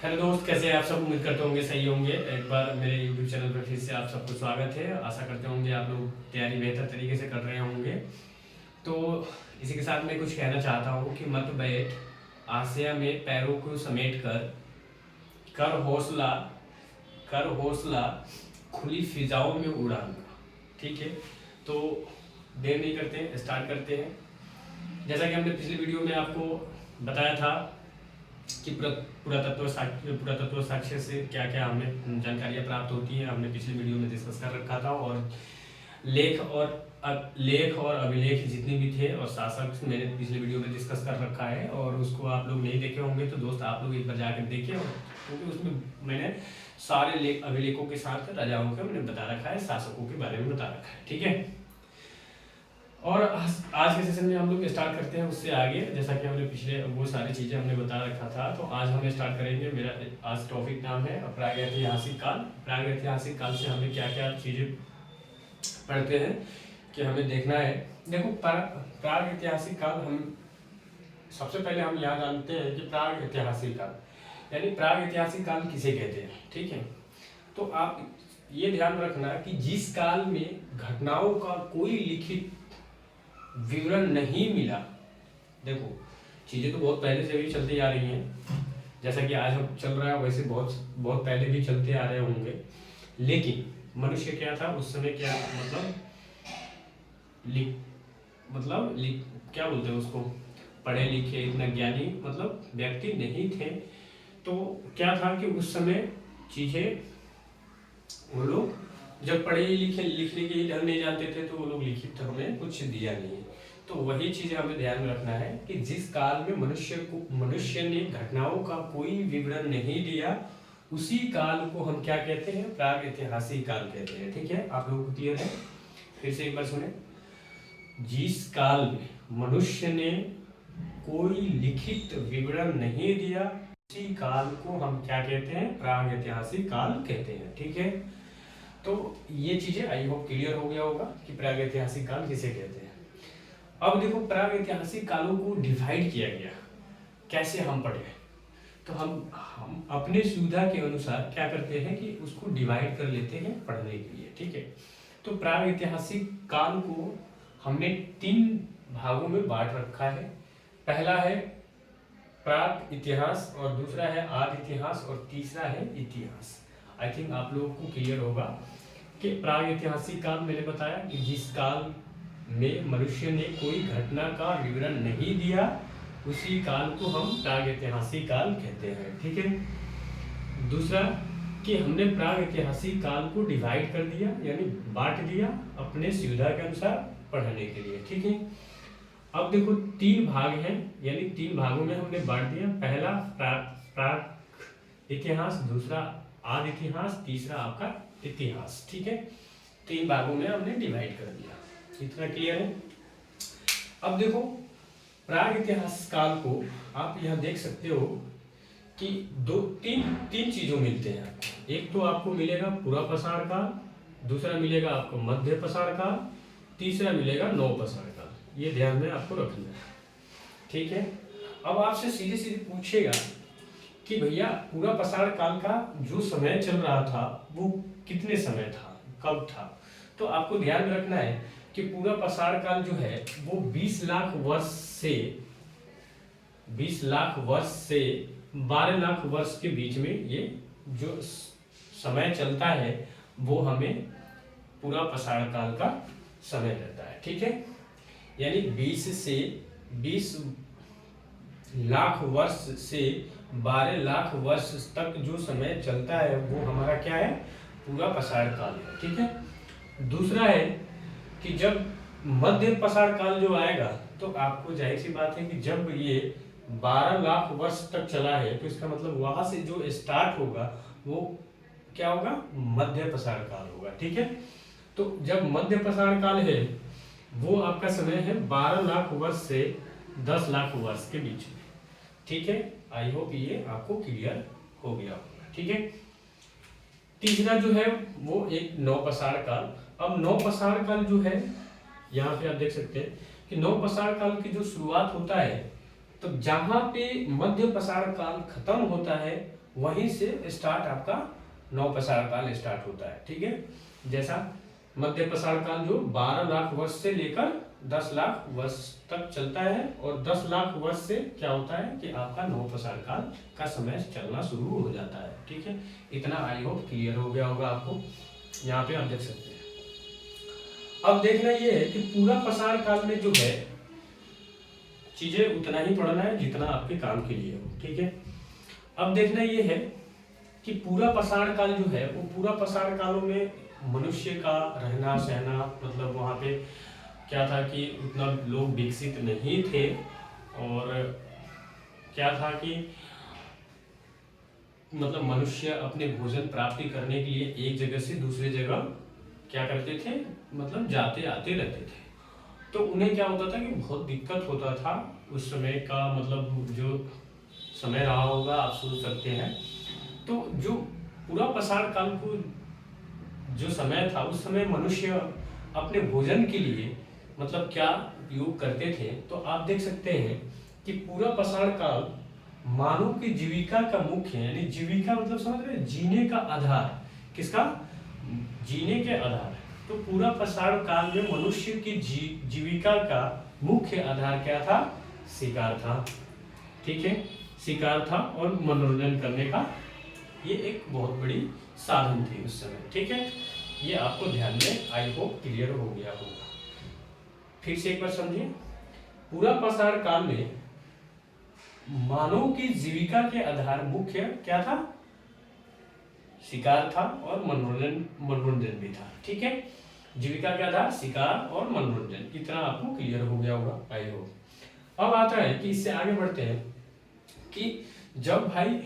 Hello दोस्त, कैसे हैं आप सब। उम्मीद करते होंगे सही होंगे। एक बार मेरे यूट्यूब चैनल पर फिर से आप सबको स्वागत है। आशा करते होंगे आप लोग तैयारी बेहतर तरीके से कर रहे होंगे। तो इसी के साथ मैं कुछ कहना चाहता हूँ कि मत बैठ आसिया में पैरों को समेट कर, कर हौसला, कर हौसला खुली फिजाओं में उड़ान। ठीक है, तो देर नहीं करते, स्टार्ट करते हैं। जैसा कि हमने पिछली वीडियो में आपको बताया था कि पुरातत्व साक्ष्य से क्या क्या हमें जानकारियाँ प्राप्त होती हैं, हमने पिछली वीडियो में डिस्कस कर रखा था। और लेख और अभिलेख जितने भी थे और शासक मैंने पिछली वीडियो में डिस्कस कर रखा है, और उसको आप लोग नहीं देखे होंगे तो दोस्त आप लोग एक बार जाकर देखें। और क्योंकि उसमें मैंने सारे अभिलेखों के साथ राजाओं का मैंने बता रखा है, शासकों के बारे में बता रखा है। ठीक है, और आज के सेशन में हम लोग स्टार्ट करते हैं उससे आगे। जैसा कि हमने पिछले वो सारी चीज़ें हमने बता रखा था, तो आज हम स्टार्ट करेंगे। मेरा आज टॉपिक नाम है प्रागैतिहासिक काल। प्रागैतिहासिक काल से हमें क्या क्या चीज़ें पढ़ते हैं कि हमें देखना है। देखो, प्रागैतिहासिक काल हम सबसे पहले हम यहाँ जानते हैं कि प्रागैतिहासिक काल यानी प्रागैतिहासिक काल किसे कहते हैं। ठीक है, तो आप ये ध्यान रखना कि जिस काल में घटनाओं का कोई लिखित विवरण नहीं मिला। देखो, चीज़ें तो बहुत पहले से भी चलती आ रही हैं, जैसा कि आज हम चल रहा है वैसे बहुत बहुत पहले भी चलते आ रहे होंगे। लेकिन मनुष्य क्या था उस समय, क्या क्या बोलते हैं उसको, पढ़े लिखे इतना ज्ञानी व्यक्ति नहीं थे। तो क्या था कि उस समय चीज़ें वो लोग जब पढ़े लिखे लिखने के ढंग नहीं जानते थे, तो वो लोग लिखित हमें कुछ दिया नहीं। तो वही चीज़ हमें ध्यान में रखना है कि जिस काल में मनुष्य ने घटनाओं का कोई विवरण नहीं दिया, उसी काल को हम क्या कहते हैं, प्रागैतिहासिक काल कहते हैं। ठीक है, आप लोगों को क्लियर है? फिर से एक बार सुने। जिस काल में मनुष्य ने कोई लिखित विवरण नहीं दिया, उसी काल को हम क्या कहते हैं, प्रागैतिहासिक काल कहते हैं। ठीक है, तो ये चीजें आई होप क्लियर हो गया होगा कि प्रागैतिहासिक काल किसे कहते हैं। अब देखो, प्रागैतिहासिक कालों को डिवाइड किया गया, कैसे हम पढ़े। तो हम अपने सुविधा के अनुसार क्या करते हैं कि उसको डिवाइड कर लेते हैं पढ़ने के लिए। ठीक है, तो प्रागैतिहासिक काल को हमने 3 भागों में बांट रखा है। पहला है प्राक इतिहास, और दूसरा है आदि इतिहास, और तीसरा है इतिहास। आई थिंक आप लोगों को क्लियर होगा कि प्रागैतिहासिक काल मैंने बताया कि जिस काल में मनुष्य ने कोई घटना का विवरण नहीं दिया, उसी काल को हम प्रागैतिहासिक काल कहते हैं। ठीक है, दूसरा कि हमने प्रागैतिहासिक काल को डिवाइड कर दिया यानी बांट दिया अपने सुविधा के अनुसार पढ़ने के लिए। ठीक है, अब देखो 3 भाग हैं, यानी 3 भागों में हमने बांट दिया। पहला प्राक इतिहास, दूसरा आदि इतिहास, तीसरा आपका इतिहास। ठीक है, 3 भागों में हमने डिवाइड कर दिया। इतना क्लियर है? अब देखो, प्रागैतिहासिक काल को आप यह देख सकते हो कि तीन चीजों मिलते हैं आपको। एक तो आपको मिलेगा पूरा पसार काल, दूसरा मिलेगा आपको मध्य पसार काल, तीसरा मिलेगा नव पसार काल। ये ध्यान में आपको रखना है। ठीक है, अब आपसे सीधे सीधे पूछेगा कि भैया पूरा पसार काल का जो समय चल रहा था वो कितने समय था, कब था। तो आपको ध्यान में रखना है कि पूरा पसार काल जो है वो 20 लाख वर्ष से 12 लाख वर्ष के बीच में ये जो समय चलता है वो हमें पूरा पसार काल का समय रहता है। ठीक है, यानी 20 लाख वर्ष से 12 लाख वर्ष तक जो समय चलता है वो हमारा क्या है, पूरा पसार काल है। ठीक है, दूसरा है कि जब मध्य पसार काल जो आएगा, तो आपको जाहिर सी बात है कि जब ये 12 लाख वर्ष तक चला है, तो इसका मतलब वहां से जो स्टार्ट होगा वो क्या होगा, मध्य पसार काल होगा। ठीक है, तो जब मध्य पसार काल है वो आपका समय है 12 लाख वर्ष से 10 लाख वर्ष के बीच में। ठीक है, आई होप ये आपको क्लियर हो गया होगा। ठीक है, तीसरा जो है वो एक नव पसार काल। अब नव पसार काल जो है, यहाँ पे आप देख सकते हैं कि नव पसार काल की जो शुरुआत होता है, तो जहां पे मध्य पसार काल खत्म होता है वहीं से स्टार्ट आपका नव पाषाण काल स्टार्ट होता है। ठीक है, जैसा मध्य पाषाण काल जो 12 लाख वर्ष से लेकर 10 लाख वर्ष तक चलता है, और 10 लाख वर्ष से क्या होता है कि आपका नव पाषाण काल का समय चलना शुरू हो जाता है। ठीक है, इतना आई होप क्लियर हो गया होगा आपको। यहाँ पे आप देख सकते हैं। अब देखना ये है कि पूरा पाषाण काल में जो है चीजें उतना ही पढ़ना है जितना आपके काम के लिए हो। ठीक है, अब देखना ये है कि पूरा पाषाण काल जो है वो पूरा पाषाण कालों में मनुष्य का रहना सहना, मतलब वहाँ पे क्या था कि उतना लोग विकसित नहीं थे, और क्या था कि मतलब मनुष्य अपने भोजन प्राप्ति करने के लिए एक जगह से दूसरे जगह क्या करते थे, मतलब जाते आते रहते थे। तो उन्हें क्या होता था कि बहुत दिक्कत होता था उस समय का, मतलब जो समय रहा होगा आप सोच सकते हैं। तो जो पूरा पाषाण काल को जो समय था, उस समय मनुष्य अपने भोजन के लिए मतलब क्या उपयोग करते थे। तो आप देख सकते हैं कि पूरा पाषाण काल मानव की जीविका का मुख्य, यानी जीविका मतलब समझ रहे हैं, जीने का आधार, किसका, जीने के आधार। तो पूरा पाषाण काल में मनुष्य की जीविका का मुख्य आधार क्या था, शिकार था। ठीक है, शिकार था, और मनोरंजन करने का ये एक बहुत बड़ी साधन थी उस समय। ठीक है, ये आपको ध्यान में आई होप क्लियर हो गया होगा। फिर से एक बार समझिए, पूरा पाषाण काल में मानव की जीविका के आधार मुख्य क्या था, शिकार था, और मनोरंजन भी था। ठीक है, जीविका के आधार शिकार और मनोरंजन, इतना आपको क्लियर हो गया होगा आई होप। अब आता है कि इससे आगे बढ़ते हैं कि जब भाई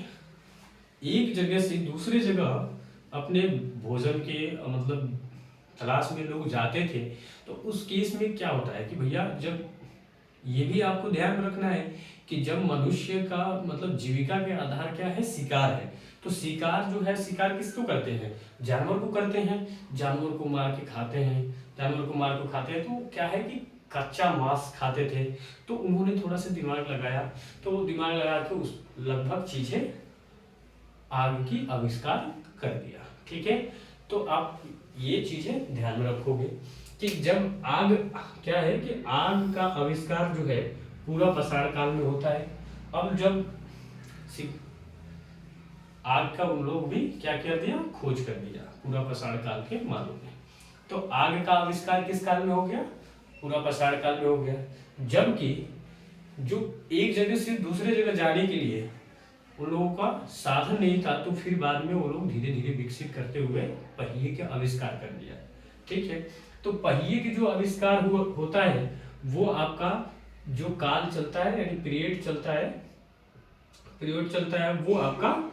एक जगह से दूसरे जगह अपने भोजन के मतलब तलाश में लोग जाते थे, तो उस केस में क्या होता है कि भैया, जब ये भी आपको ध्यान में रखना है कि जब मनुष्य का मतलब जीविका के आधार क्या है, शिकार है, तो शिकार जो है, शिकार किसको करते हैं, जानवर को करते हैं, जानवर को मार के खाते हैं, जानवर को मार के खाते हैं। तो क्या है कि कच्चा मांस खाते थे, तो उन्होंने थोड़ा सा दिमाग लगाया, तो दिमाग लगा के उस लगभग चीजें आग की आविष्कार कर दिया। ठीक है, तो आप ये चीजें ध्यान में रखोगे कि जब आग क्या है कि आग का आविष्कार जो है पूरा पाषाण काल में होता है। अब जब आग का उन लोग भी क्या कर दिया, खोज कर दिया पूरा पाषाण काल के मानव ने। तो आग का आविष्कार किस काल में हो गया, पूरा पाषाण काल में हो गया। जबकि जो एक जगह से दूसरे जगह जाने के लिए उन लोगों का साधन नहीं था, तो फिर बाद में वो लोग धीरे धीरे विकसित करते हुए पहिए का आविष्कार कर दिया। ठीक है, तो पहिए के जो आविष्कार होता है वो आपका जो काल चलता है, यानी पीरियड चलता है वो आपका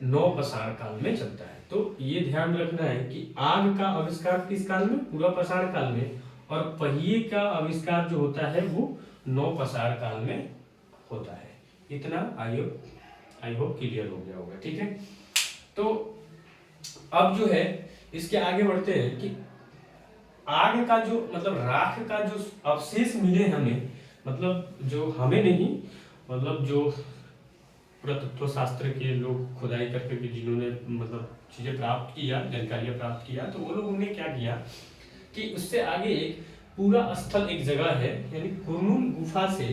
नव पाषाण काल में चलता है। तो ये ध्यान रखना है कि आग का आविष्कार किस काल में, पूरा पाषाण काल में, और पहिए का आविष्कार जो होता है वो नव पाषाण काल में होता है। इतना आई होप क्लियर हो गया होगा। ठीक है, तो अब जो है इसके आगे बढ़ते हैं कि आग का जो मतलब राख का जो अवशेष मिले हमें, मतलब जो हमें नहीं, मतलब जो पुरातत्व शास्त्र के लोग खुदाई करके भी जिन्होंने मतलब चीजें प्राप्त किया, जानकारियां प्राप्त किया, तो वो लोगों ने क्या किया कि उससे आगे एक पूरा स्थल एक जगह है, यानी कुरनूल गुफा से,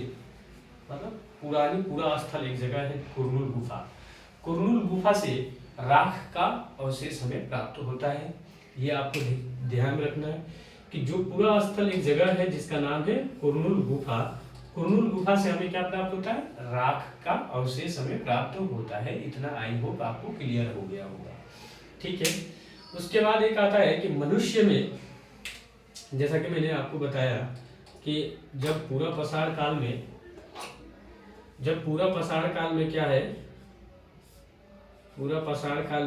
मतलब पुरानी पूरा स्थल एक जगह है कुरनूल गुफा। कुरनूल गुफा से राख का अवशेष हमें प्राप्त होता है। ये आपको ध्यान में रखना है कि जो पूरा स्थल एक जगह है जिसका नाम है कुरनूल गुफा, कुरनूल गुफा से हमें क्या प्राप्त होता है, राख का अवशेष हमें प्राप्त होता है। इतना आई होप आपको क्लियर हो गया होगा। ठीक है, उसके बाद एक आता है कि मनुष्य में, जैसा कि मैंने आपको बताया कि जब पूरा पाषाण काल में क्या है, पूरा पाषाण काल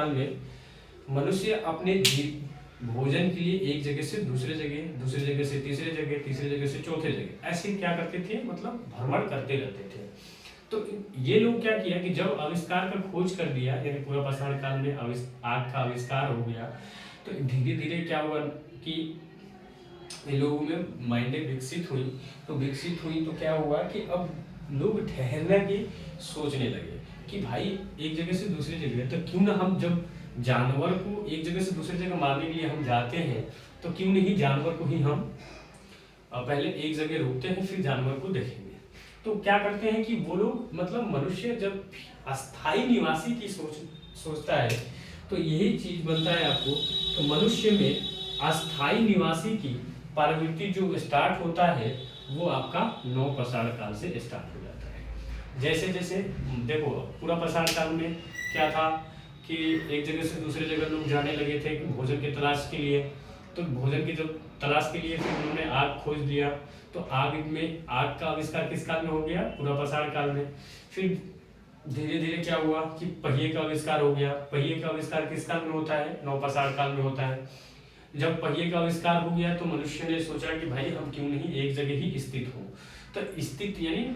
में मनुष्य अपने भोजन के लिए एक जगह से दूसरे जगह से तीसरे जगह से चौथे जगह ऐसे क्या करते थे, मतलब भ्रमण करते रहते थे। तो ये लोग क्या किया कि जब आविष्कार का खोज कर दिया, यानी पूरा पाषाण काल में आग का आविष्कार हो गया, तो धीरे धीरे क्या हुआ कि इन लोगों में माइंडें विकसित हुई तो क्या हुआ कि अब लोग ठहरने की सोचने लगे कि भाई एक जगह से दूसरी जगह, तो क्यों ना हम जब जानवर को एक जगह से दूसरी जगह मारने के लिए हम जाते हैं, तो क्यों नहीं जानवर को ही हम पहले एक जगह रुकते हैं, फिर जानवर को देखेंगे। तो क्या करते हैं कि वो लोग, मतलब मनुष्य जब अस्थाई निवासी की सोचता है, तो यही चीज बनता है आपको। तो मनुष्य में अस्थाई निवासी की प्रवृत्ति जो स्टार्ट होता है, वो आपका नव पाषाण काल से स्टार्ट हो जाता है। जैसे जैसे देखो, पूरा पाषाण काल में क्या था कि एक जगह से दूसरी जगह लोग जाने लगे थे भोजन की तलाश के लिए। तो भोजन की जब तलाश के लिए फिर उन्होंने आग खोज दिया। तो आग का आविष्कार किस काल में हो गया? पूरा पाषाण काल में। फिर धीरे धीरे क्या हुआ कि पहिए का आविष्कार हो गया। पहिए का आविष्कार किस काल में होता है? नव पाषाण काल में होता है। जब पहिए का आविष्कार हो गया तो मनुष्य ने सोचा कि भाई हम क्यों नहीं एक जगह ही स्थित हो। तो स्थित यानी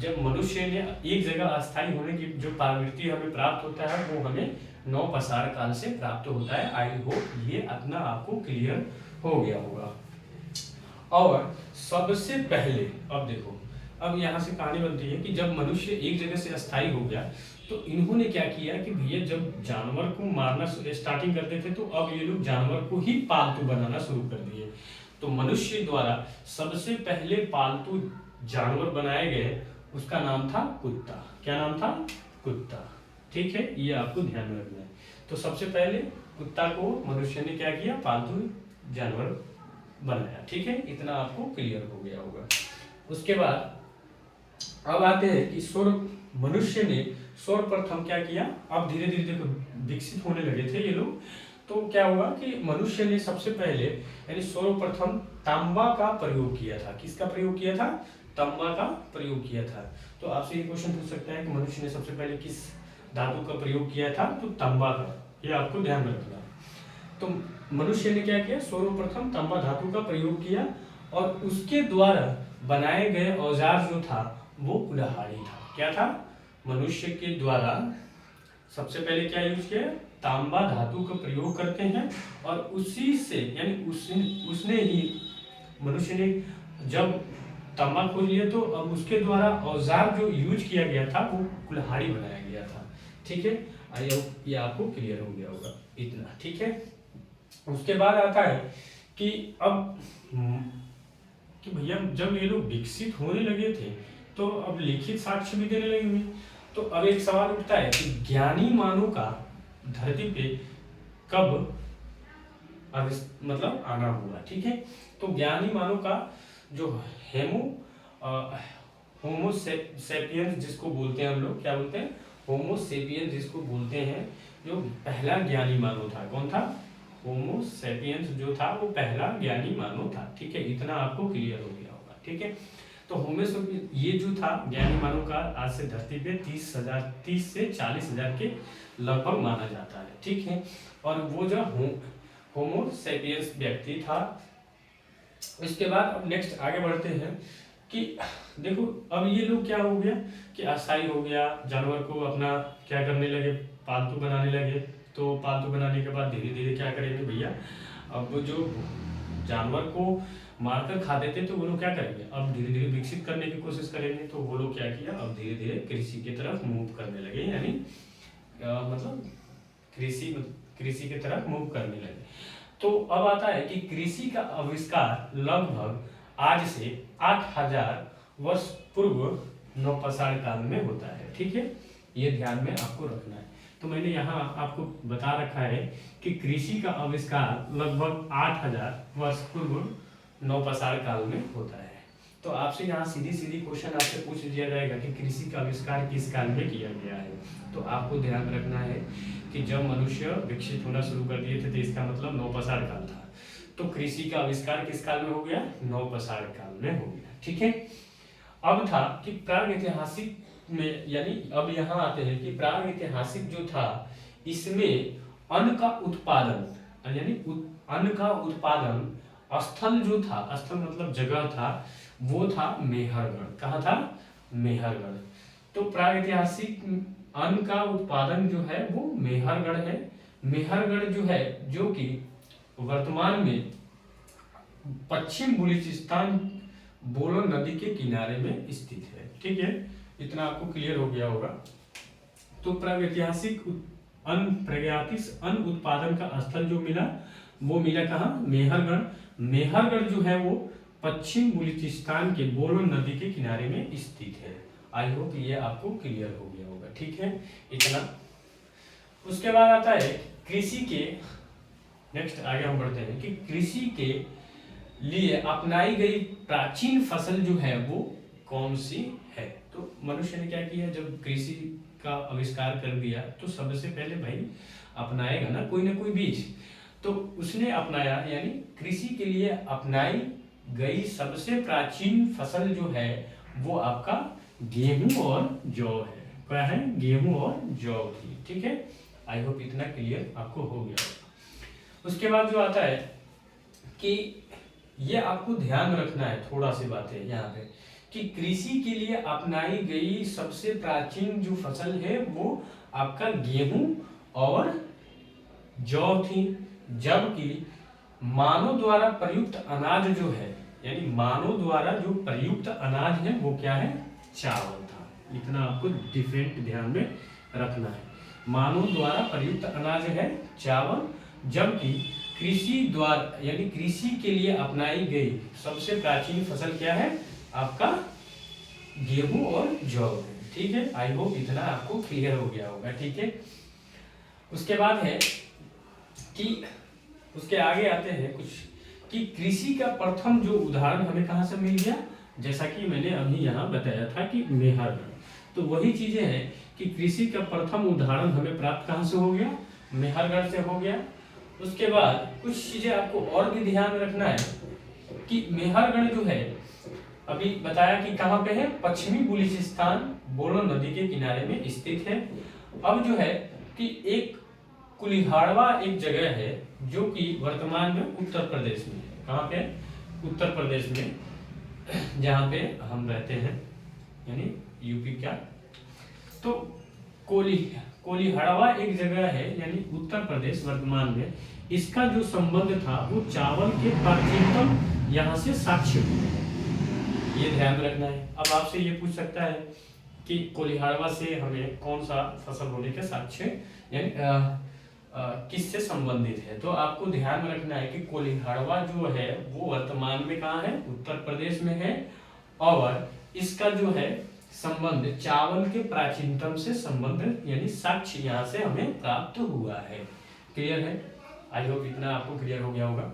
जब मनुष्य ने एक जगह अस्थायी होने की जो प्रवृत्ति हमें प्राप्त होता है, वो हमें नव पाषाण काल से प्राप्त होता है। आई होप ये अपना आपको क्लियर हो गया होगा। और सबसे पहले अब देखो, अब यहाँ से कहानी बनती है कि जब मनुष्य एक जगह से अस्थायी हो गया, तो इन्होंने क्या किया कि भैया जब जानवर को मारना स्टार्टिंग करते थे, तो अब ये लोग जानवर को ही पालतू बनाना शुरू कर दिए। तो मनुष्य द्वारा सबसे पहले पालतू जानवर बनाए गए, उसका नाम था कुत्ता। क्या नाम था? कुत्ता। ठीक है, ये आपको ध्यान में रखना है। तो सबसे पहले कुत्ता को मनुष्य ने क्या किया? पालतू जानवर बनाया। ठीक है, इतना आपको क्लियर हो गया होगा। उसके बाद अब आते हैं कि मनुष्य ने सर्वप्रथम क्या किया? अब धीरे धीरे देखो विकसित होने लगे थे ये लोग। तो क्या हुआ कि मनुष्य ने सबसे पहले यानी सर्वप्रथम तांबा का प्रयोग किया था। किसका प्रयोग किया था? तांबा का प्रयोग किया था। तो आपसे ये क्वेश्चन पूछ सकता है कि मनुष्य ने सबसे पहले किस धातु का प्रयोग किया था? तो तांबा का। ये आपको ध्यान में रखना। तो मनुष्य ने क्या किया? सर्वप्रथम तांबा धातु का प्रयोग किया, और उसके द्वारा बनाए गए औजार जो था वो कुल्हाड़ी था। क्या था? मनुष्य के द्वारा सबसे पहले क्या यूज किया? तांबा धातु का प्रयोग करते हैं, और उसी से यानी उसने ही मनुष्य ने जब तांबा खोज लिया, तो अब उसके द्वारा औजार जो यूज किया गया था वो कुल्हाड़ी बनाया गया था। ठीक है, ये आपको क्लियर हो गया होगा इतना। ठीक है, उसके बाद आता है कि अब कि भैया जब ये लोग विकसित होने लगे थे, तो अब लिखित साक्ष्य भी देने लगे हुए। तो अब एक सवाल उठता है कि ज्ञानी मानव का धरती पे कब मतलब आना हुआ। ठीक है, तो ज्ञानी मानव का जो होमो सेपियंस जिसको बोलते हैं हम लोग, क्या बोलते हैं? होमो सेपियंस जिसको बोलते हैं, जो पहला ज्ञानी मानव था। कौन था? होमो सेपियंस जो था वो पहला ज्ञानी मानव था। ठीक है, इतना आपको क्लियर हो गया होगा। ठीक है, तो होमो सेपियंस ये जो था ज्ञानी मानव का, आज से धरती पे 30 से 40,000 के लगभग माना जाता है। ठीक है, और वो जो होमो सेपियंस व्यक्ति था। इसके बाद अब नेक्स्ट आगे बढ़ते हैं कि देखो अब ये लोग क्या हो गया कि अस्थायी हो गया, जानवर को अपना क्या करने लगे? पालतू बनाने लगे। तो पालतू बनाने के बाद धीरे धीरे क्या करेंगे भैया? अब जो जानवर को मारकर खाते थे, तो वो लोग क्या करेंगे? अब धीरे धीरे विकसित करने की कोशिश करेंगे। तो वो लोग क्या किया? अब धीरे धीरे कृषि की तरफ मूव करने लगे, यानी मतलब कृषि की तरफ मूव करने लगे। तो अब आता है कि कृषि का आविष्कार लगभग आज से 8000 वर्ष पूर्व नव पाषाण काल में होता है। ठीक है, ये ध्यान में आपको रखना है। तो मैंने यहाँ आपको बता रखा है कि कृषि का आविष्कार लगभग 8000 वर्ष पूर्व नव पाषाण काल में होता है। तो आपसे यहाँ सीधी सीधी क्वेश्चन आपसे पूछ दिया जाएगा कि कृषि का आविष्कार किस काल में किया गया है। तो आपको ध्यान रखना है कि जब मनुष्य विकसित होना शुरू कर दिए थे, तो इसका मतलब नव पाषाण काल था। तो कृषि का आविष्कार किस काल में हो गया? नव पाषाण काल में हो गया। ठीक है, अब था कि प्रागैतिहासिक में, यानी अब यहाँ आते हैं कि प्रागैतिहासिक जो था, इसमें अन्न का उत्पादन यानी अन्न का उत्पादन स्थल जो था, स्थल मतलब जगह था, वो था मेहरगढ़। कहाँ था? मेहरगढ़। तो प्रागैतिहासिक अन्न का उत्पादन जो है वो मेहरगढ़ है। मेहरगढ़ जो है, जो कि वर्तमान में पश्चिम बलूचिस्तान बोलन नदी के किनारे में स्थित है। ठीक है, इतना आपको क्लियर हो गया होगा। तो प्रागैतिहासिक अन्न उत्पादन का स्थल जो मिला वो मिला कहाँ? मेहरगढ़। मेहरगढ़ जो है वो पश्चिम बलूचिस्तान के बोलन नदी के किनारे में स्थित है। आई होप ये आपको क्लियर हो गया होगा। ठीक है, इतना। उसके बाद आता है कृषि के, नेक्स्ट आगे हम बढ़ते हैं कि कृषि के लिए अपनाई गई प्राचीन फसल जो है वो कौन सी है। तो मनुष्य ने क्या किया, जब कृषि का आविष्कार कर दिया तो सबसे पहले भाई अपनाएगा ना कोई बीज, तो उसने अपनाया, यानी कृषि के लिए अपनाई गई सबसे प्राचीन फसल जो है वो आपका गेहूं और जौ है। क्या है? गेहूं और जौ थी। ठीक है, आई होप इतना क्लियर आपको हो गया। उसके बाद जो आता है कि ये आपको ध्यान रखना है, थोड़ा सी बात है यहाँ पे कि कृषि के लिए अपनाई गई सबसे प्राचीन जो फसल है वो आपका गेहूं और जौ थी, जबकि मानव द्वारा प्रयुक्त अनाज जो है, यानी मानव द्वारा जो प्रयुक्त अनाज है वो क्या है? चावल था। इतना आपको डिफरेंट ध्यान में रखना है। मानव द्वारा प्रयुक्त अनाज है चावल, जबकि कृषि द्वारा यानी कृषि के लिए अपनाई गई सबसे प्राचीन फसल क्या है? आपका गेहूं और जौ है। ठीक है, आई होप इतना आपको क्लियर हो गया होगा। ठीक है, उसके बाद है कि उसके आगे आते हैं कुछ कि कृषि का प्रथम जो उदाहरण हमें कहाँ से मिल गया, जैसा कि मैंने अभी यहाँ बताया था कि मेहरगढ़। तो वही चीजें हैं कि कृषि का प्रथम उदाहरण हमें प्राप्त कहाँ से हो गया? मेहरगढ़ से हो गया। उसके बाद कुछ चीजें आपको और भी ध्यान रखना है कि मेहरगढ़ जो है अभी बताया कि कहाँ पे है? पश्चिमी बलूचिस्तान बोलन नदी के किनारे में स्थित है। अब जो है कि एक कुल्हाड़वा एक जगह है जो कि वर्तमान में उत्तर प्रदेश में है। कहाँ पे? उत्तर प्रदेश में, जहाँ पे हम रहते हैं, यानी यूपी का। तो कोलीहड़वा एक जगह है, यानी उत्तर प्रदेश वर्तमान में। इसका जो संबंध था वो चावल के प्राचीनतम यहाँ से साक्ष्य है, ये ध्यान रखना है। अब आपसे ये पूछ सकता है कि कोलीहड़वा से हमें कौन सा फसल होने के साक्ष्य, यानी किससे संबंधित है। तो आपको ध्यान रखना है कि कोलीहड़वा जो है वो वर्तमान में कहाँ है? उत्तर प्रदेश में है, और इसका जो है संबंध चावल के प्राचीनतम से संबंध, यानी साक्ष्य यहाँ से हमें प्राप्त हुआ है। क्लियर है? आई होप इतना आपको क्लियर हो गया होगा।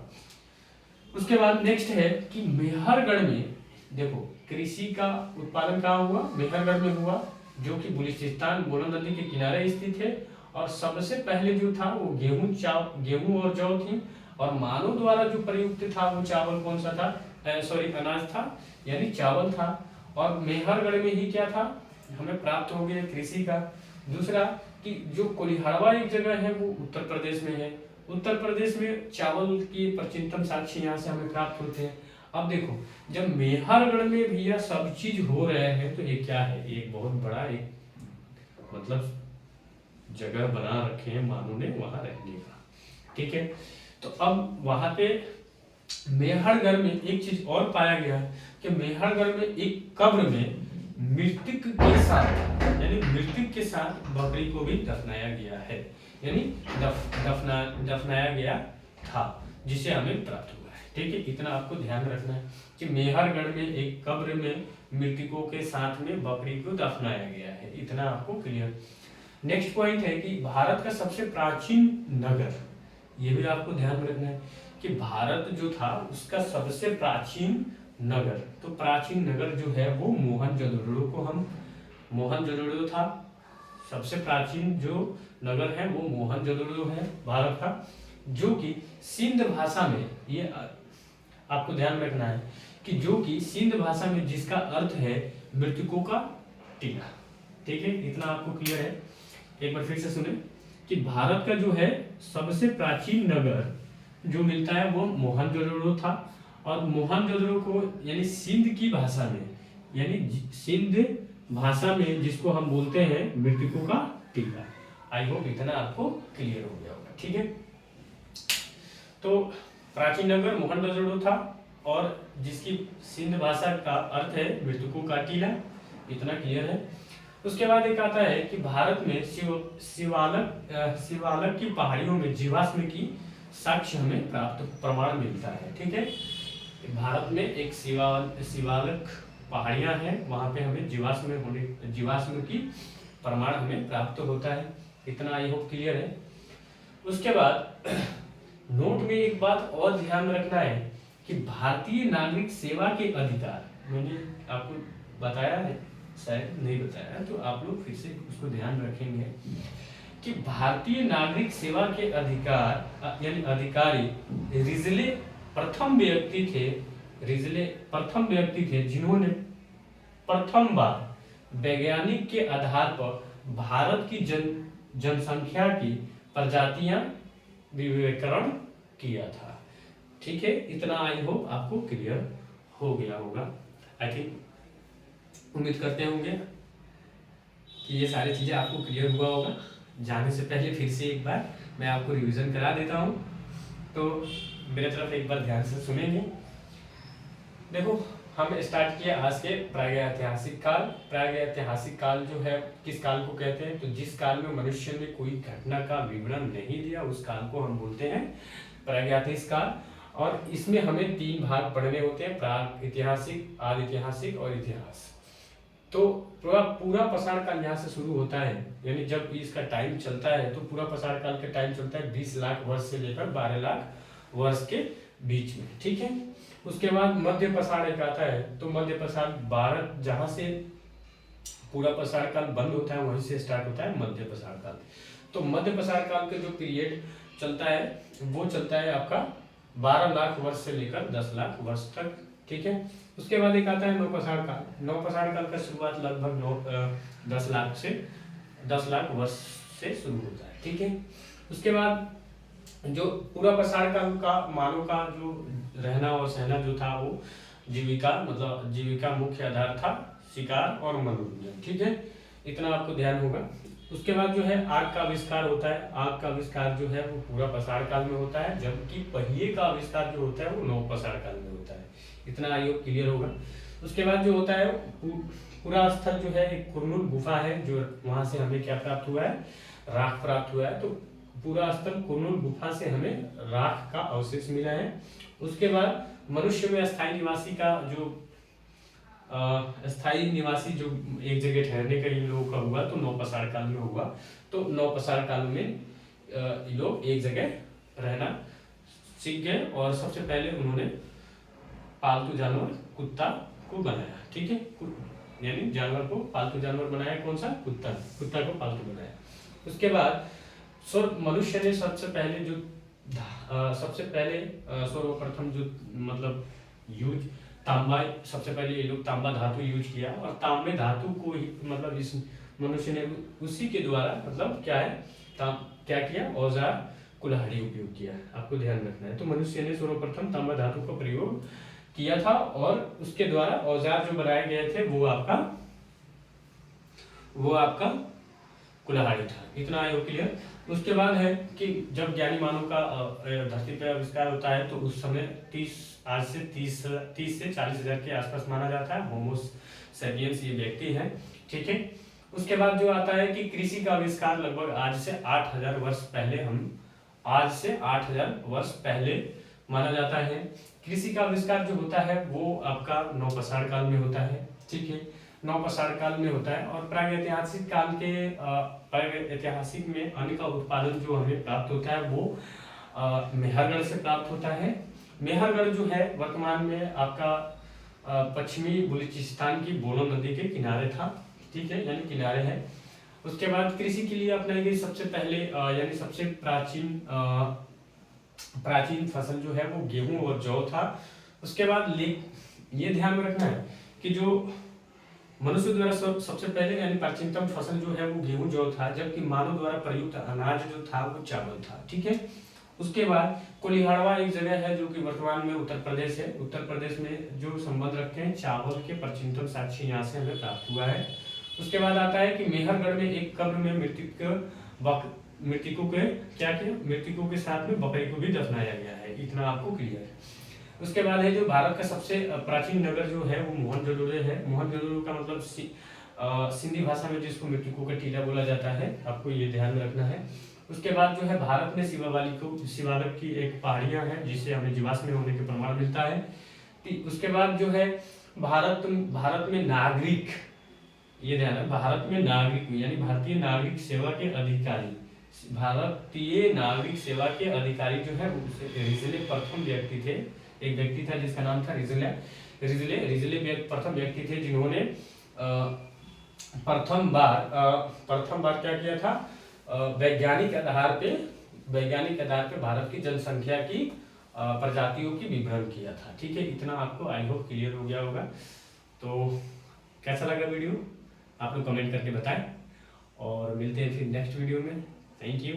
उसके बाद नेक्स्ट है कि मेहरगढ़ में देखो कृषि का उत्पादन कहाँ हुआ? मेहरगढ़ में हुआ, जो कि बलूचिस्तान बोलन नदी के किनारे स्थित है। और सबसे पहले जो था वो गेहूं और जौ थी, और मानव द्वारा जो प्रयुक्त था वो चावल कौन सा था? अनाज था, यानी चावल था। और मेहरगढ़ में ही क्या था हमें प्राप्त हो गया? कृषि का। दूसरा कि जो कोलीहड़वा एक जगह है वो उत्तर प्रदेश में है, उत्तर प्रदेश में चावल की प्राचीनतम साक्ष्य यहाँ से हमें प्राप्त होते हैं। अब देखो जब मेहरगढ़ में भैया सब चीज हो रहे हैं तो ये क्या है? एक बहुत बड़ा एक मतलब जगह बना रखे हैं मानव ने वहां रहने का। ठीक है, तो अब वहां पे मेहरगढ़ में एक चीज और पाया गया कि मेहरगढ़ में एक कब्र में मृतक के साथ, यानी मृतक के साथ बकरी को भी दफनाया गया है, यानी दफनाया गया था, जिसे हमें प्राप्त हुआ है। ठीक है, इतना आपको ध्यान रखना है कि मेहरगढ़ में एक कब्र में मृतकों के साथ में बकरी को दफनाया गया है। इतना आपको क्लियर। नेक्स्ट पॉइंट है कि भारत का सबसे प्राचीन नगर, ये भी आपको ध्यान रखना है कि भारत जो था उसका सबसे प्राचीन नगर, तो प्राचीन नगर जो है वो मोहनजोदड़ो को हम मोहनजोदड़ो था। सबसे प्राचीन जो नगर है वो मोहनजोदड़ो है भारत का, जो कि सिंध भाषा में, ये आपको ध्यान रखना है कि जो कि सिंध भाषा में जिसका अर्थ है मृतकों का टीला। ठीक है, इतना आपको क्लियर है। एक बार फिर से सुने कि भारत का जो है सबसे प्राचीन नगर जो मिलता है वो मोहनजोदड़ो था, और मोहनजोदड़ो को यानी सिंध की भाषा में, यानी सिंध भाषा में जिसको हम बोलते हैं मृतकों का टीला। आई होप इतना आपको क्लियर हो गया होगा। ठीक है, तो प्राचीन नगर मोहनजोदड़ो था और जिसकी सिंध भाषा का अर्थ है मृतकों का टीला। इतना क्लियर है। उसके बाद एक आता है कि भारत में शिवालक की पहाड़ियों में जीवाश्म की साक्ष्य हमें प्राप्त प्रमाण मिलता है। ठीक है, भारत में एक शिवालक पहाड़ियां हैं, वहां पे हमें जीवाश्म की प्रमाण हमें प्राप्त होता है। इतना आई होप क्लियर है। उसके बाद नोट में एक बात और ध्यान रखना है कि भारतीय नागरिक सेवा के अधिकार, मैंने आपको बताया है, शायद नहीं बताया, तो आप लोग फिर से उसको ध्यान रखेंगे कि भारतीय नागरिक सेवा के अधिकार यानी अधिकारी रिजले प्रथम व्यक्ति थे जिन्होंने प्रथम बार वैज्ञानिक के आधार पर भारत की जनसंख्या की प्रजातियां विवेकरण किया था। ठीक है, इतना आई होप आपको क्लियर हो गया होगा। आई थिंक उम्मीद करते होंगे कि ये सारी चीजें आपको क्लियर हुआ होगा। जाने से पहले फिर से एक बार मैं आपको रिवीजन करा देता हूँ, तो मेरे तरफ एक बार ध्यान से सुनेंगे। देखो, हम स्टार्ट किया आज के प्रागैतिहासिक काल। प्रागैतिहासिक काल जो है किस काल को कहते हैं, तो जिस काल में मनुष्य ने कोई घटना का विवरण नहीं दिया उस काल को हम बोलते हैं प्रागैतिहासिक काल। और इसमें हमें 3 भाग पढ़ने होते हैं, प्राग ऐतिहासिक, आदि ऐतिहासिक और इतिहास। तो पूरा पाषाण काल यहाँ से शुरू होता है, यानी जब इसका टाइम चलता है तो पूरा पाषाण काल का टाइम चलता है 20 लाख वर्ष से लेकर 12 लाख वर्ष के बीच में। ठीक है, उसके बाद मध्य पाषाण एक आता है, तो मध्य पाषाण भारत जहां से पूरा पाषाण काल बंद होता है वहीं से स्टार्ट होता है मध्य पाषाण काल। तो मध्य पाषाण काल का जो पीरियड चलता है वो चलता है आपका 12 लाख वर्ष से लेकर 10 लाख वर्ष तक। ठीक है, उसके बाद एक आता है नवपाषाण काल। नवपाषाण काल का शुरुआत लगभग 10 लाख वर्ष से शुरू होता है। ठीक है, उसके बाद जो पूरा पाषाण काल का मानव का जो रहना और सहना जो था वो जीविका मुख्य आधार था, शिकार और मनोरंजन। ठीक है, इतना आपको ध्यान होगा। उसके बाद जो है आग का आविष्कार होता है। आग का आविष्कार जो है वो पूरा पाषाण काल में होता है, जबकि पहिए का आविष्कार जो होता है वो नवपाषाण काल में होता है। इतना आयोग क्लियर होगा। उसके बाद जो होता है पूरा स्थल जो है एक कुरनूल गुफा है, जो वहां से हमें क्या प्राप्त हुआ है, राख प्राप्त हुआ है। तो पूरा स्थल कुरनूल गुफा से हमें राख का अवशेष मिला है। उसके बाद मनुष्य में स्थायी निवासी जो एक जगह ठहरने का इन लोगों का हुआ तो नवपाषाण काल में हुआ। तो नवपाषाण काल में ये लोग एक जगह रहना सीख गए और सबसे पहले उन्होंने पालतू जानवर कुत्ता को बनाया। ठीक है, यानी जानवर को पालतू जानवर बनाया, कौन सा, कुत्ता को पालतू बनाया। उसके बाद मनुष्य ने सबसे पहले सर्वप्रथम जो मतलब यूज तांबा, सबसे पहले ये लोग तांबा धातु यूज किया और तांबे धातु को ही मतलब इस मनुष्य ने उसी के द्वारा मतलब क्या किया, औजार कुल्हाड़ी उपयोग किया। आपको ध्यान रखना है। तो मनुष्य ने सर्वप्रथम तांबा धातु का प्रयोग किया था और उसके द्वारा औजार जो बनाए गए थे वो आपका कुल्हाड़ी था। इतना आयोग क्लियर। उसके बाद है कि जब ज्ञानी मानव का धरती पर आविष्कार होता है तो उस समय 30 से 40 हजार के आसपास माना जाता है। होमो सेपियंस ये व्यक्ति है। ठीक है, उसके बाद जो आता है कि कृषि का आविष्कार लगभग आज से 8000 वर्ष पहले माना जाता है। कृषि का आविष्कार जो होता है वो आपका नवपाषाण काल में होता है। ठीक है, नवपाषाण काल में होता है। और प्रागैतिहासिक काल के प्रागैतिहासिक में अन्न का उत्पादन जो हमें प्राप्त होता है वो मेहरगढ़ से प्राप्त होता है। मेहरगढ़ जो है वर्तमान में आपका पश्चिमी बलूचिस्तान की बोनो नदी के किनारे था। ठीक है, यानी किनारे है। उसके बाद कृषि के लिए अपनाई गई सबसे पहले यानी सबसे प्राचीन फसल जो है वो गेहूं और जौ था। उसके बाद ये ध्यान में रखना है कि जो मनुष्य द्वारा सबसे पहले यानी प्राचीनतम फसल जो है वो गेहूं जौ था, जबकि मानव द्वारा प्रयुक्त अनाज जो था वो चावल था। ठीक है, उसके बाद कोलिहाड़वा एक जगह है जो कि वर्तमान में उत्तर प्रदेश है। उत्तर प्रदेश में जो संबंध रखते हैं चावल के प्राचीनतम साक्ष्य यहाँ से हमें प्राप्त हुआ है। उसके बाद आता है कि मेहरगढ़ में एक कब्र में मृतकों के साथ में बकरी को भी दफनाया गया है। इतना आपको क्लियर है। उसके बाद है जो भारत का सबसे प्राचीन नगर जो है वो मोहनजोदड़ो है। मोहनजोदड़ो का मतलब सिंधी भाषा में जिसको मृतकों का टीला बोला जाता है, आपको ये ध्यान में रखना है। उसके बाद जो है भारत में शिवालिक की एक पहाड़ियाँ हैं जिससे हमें जीवाश्म होने के प्रमाण मिलता है। उसके बाद जो है भारत में नागरिक, ये ध्यान है, भारत में नागरिक यानी भारतीय नागरिक सेवा के अधिकारी, भारतीय नागरिक सेवा के अधिकारी जो है रिजले प्रथम व्यक्ति थे। एक व्यक्ति था जिसका नाम था रिजले प्रथम व्यक्ति थे जिन्होंने प्रथम बार क्या किया था, वैज्ञानिक आधार पे भारत की जनसंख्या की प्रजातियों की विवरण किया था। ठीक है, इतना आपको आई होप क्लियर हो गया होगा। तो कैसा लगा वीडियो आप लोग कमेंट करके बताएं, और मिलते हैं फिर नेक्स्ट वीडियो में। Thank you.